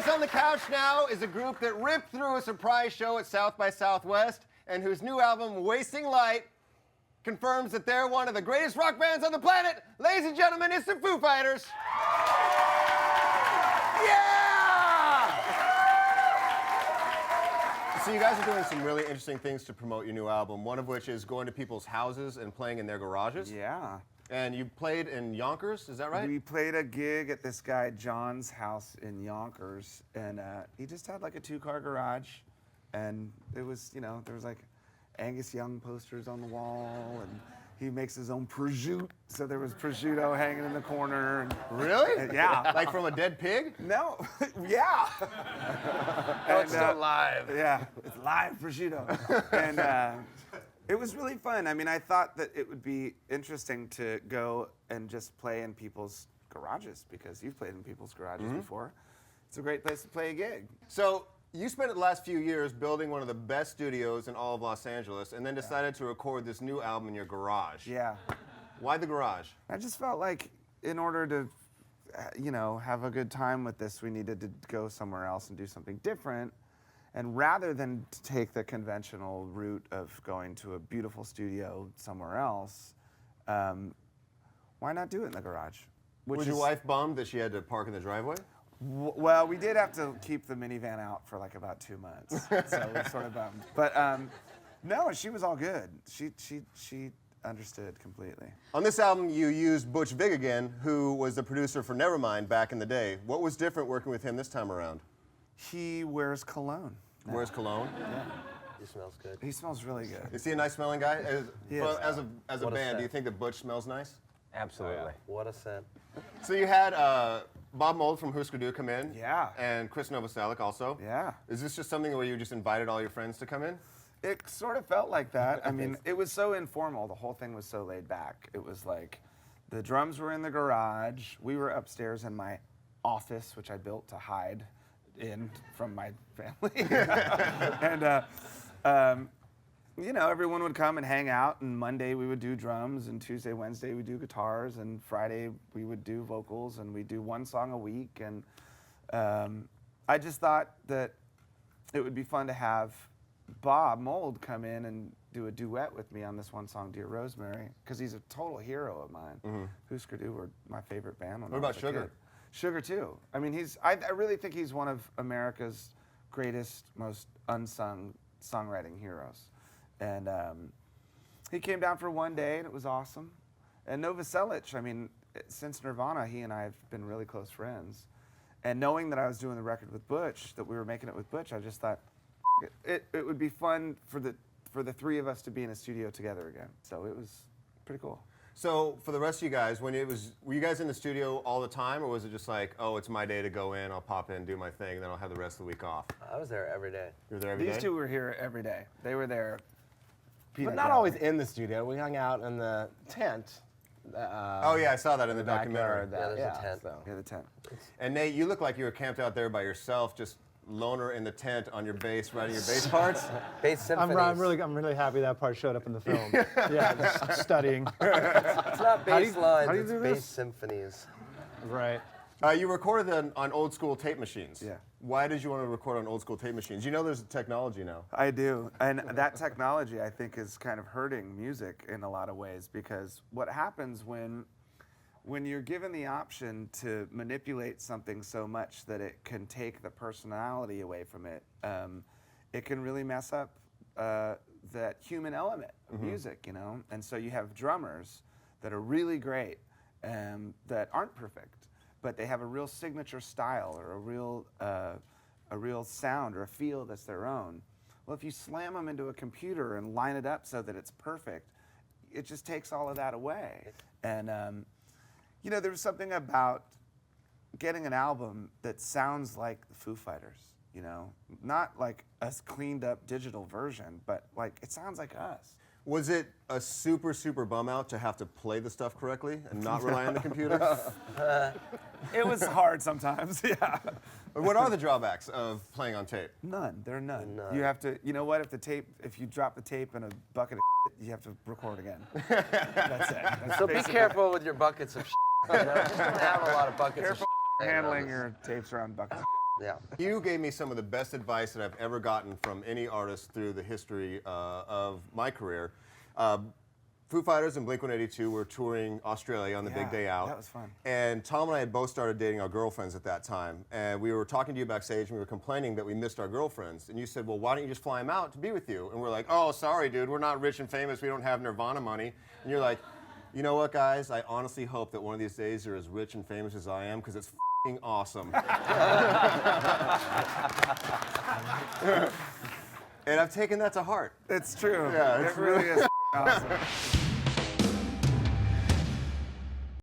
us on the couch now is a group that ripped through a surprise show at South by Southwest and whose new album, Wasting Light, confirms that they're one of the greatest rock bands on the planet. Ladies and gentlemen, it's the Foo Fighters. Yeah! So you guys are doing some really interesting things to promote your new album, one of which is going to people's houses and playing in their garages. Yeah. And you played in Yonkers, is that right? We played a gig at this guy John's house in Yonkers, and he just had like a 2-car garage, and it was, you know, there was like Angus Young posters on the wall, and he makes his own prosciutto, so there was prosciutto hanging in the corner. And, really? Yeah. Like from a dead pig? No, yeah. Oh, it's still live. Yeah, it's live prosciutto. And it was really fun. I mean, I thought that it would be interesting to go and just play in people's garages, because you've played in people's garages before. It's a great place to play a gig. So you spent the last few years building one of the best studios in all of Los Angeles and then decided to record this new album in your garage. Yeah. Why the garage? I just felt like in order to, you know, have a good time with this, we needed to go somewhere else and do something different. And rather than take the conventional route of going to a beautiful studio somewhere else, why not do it in the garage? Was your wife bummed that she had to park in the driveway? Well, we did have to keep the minivan out for like about 2 months, so we sort of bummed. But no, she was all good. She understood completely. On this album, you used Butch Vig again, who was the producer for Nevermind back in the day. What was different working with him this time around? He wears cologne. Wears cologne? Yeah. He smells good. He smells really good. Is he a nice smelling guy? He is. As a band, scent. do you think that Butch smells nice? Absolutely. What a scent. So you had Bob Mould from Husker Du come in. Yeah. And Chris Novoselic also. Yeah. Is this just something where you just invited all your friends to come in? It sort of felt like that. I mean, it was so informal. The whole thing was so laid back. It was like the drums were in the garage. We were upstairs in my office, which I built to hide in from my family. And, you know, everyone would come and hang out, and Monday we would do drums, and Tuesday, Wednesday we'd do guitars, and Friday we would do vocals, and we'd do one song a week. And I just thought that it would be fun to have Bob Mould come in and do a duet with me on this one song, Dear Rosemary, because he's a total hero of mine. Husker Du were my favorite band when I was about a Sugar? kid. Sugar too. I mean, I really think he's one of America's greatest, most unsung songwriting heroes. And he came down for one day, and it was awesome. And Novoselic, I mean, since Nirvana, he and I have been really close friends. And knowing that I was doing the record with Butch, that we were making it with Butch, I just thought it would be fun for the three of us to be in a studio together again. So it was pretty cool. So for the rest of you guys, were you guys in the studio all the time, or was it just like, oh, it's my day to go in, I'll pop in, do my thing, then I'll have the rest of the week off? I was there every day. You were there every day? These two were here every day. They were there. But not always in the studio. We hung out in the tent. Oh yeah, I saw that in the documentary. backyard, Yeah, there's a tent. So. Yeah, the tent. And Nate, you look like you were camped out there by yourself, just loner in the tent on your bass, writing your bass parts. Bass symphonies. I'm really happy that part showed up in the film. Yeah, just studying. It's not bass lines, how do you it's do bass this? symphonies. Right. You recorded on old school tape machines. Yeah. Why did you want to record on old school tape machines? You know there's technology now. I do. And that technology, I think, is kind of hurting music in a lot of ways, because what happens when you're given the option to manipulate something so much that it can take the personality away from it, it can really mess up that human element of music, you know? And so you have drummers that are really great that aren't perfect, but they have a real signature style or a real sound or a feel that's their own. Well, if you slam them into a computer and line it up so that it's perfect, it just takes all of that away. And you know, there's something about getting an album that sounds like the Foo Fighters, you know? Not like a cleaned up digital version, but like it sounds like us. Was it a super, super bum out to have to play the stuff correctly and not rely on the computer? It was hard sometimes, yeah. What are the drawbacks of playing on tape? None, there are none. None. You have to, you know what, if you drop the tape in a bucket of shit, you have to record again. That's it. That's So be basically- careful with your buckets of You know? Just don't have a lot of buckets Careful of handling your tapes around buckets. Yeah. You gave me some of the best advice that I've ever gotten from any artist through the history of my career. Foo Fighters and Blink-182 were touring Australia on the big day out. That was fun. And Tom and I had both started dating our girlfriends at that time. And we were talking to you backstage and we were complaining that we missed our girlfriends. And you said, well, why don't you just fly them out to be with you? And we're like, oh, sorry, dude, we're not rich and famous. We don't have Nirvana money. And you're like, you know what, guys? I honestly hope that one of these days you're as rich and famous as I am because it's f***ing awesome. And I've taken that to heart. It's true. Yeah, it it's really is awesome.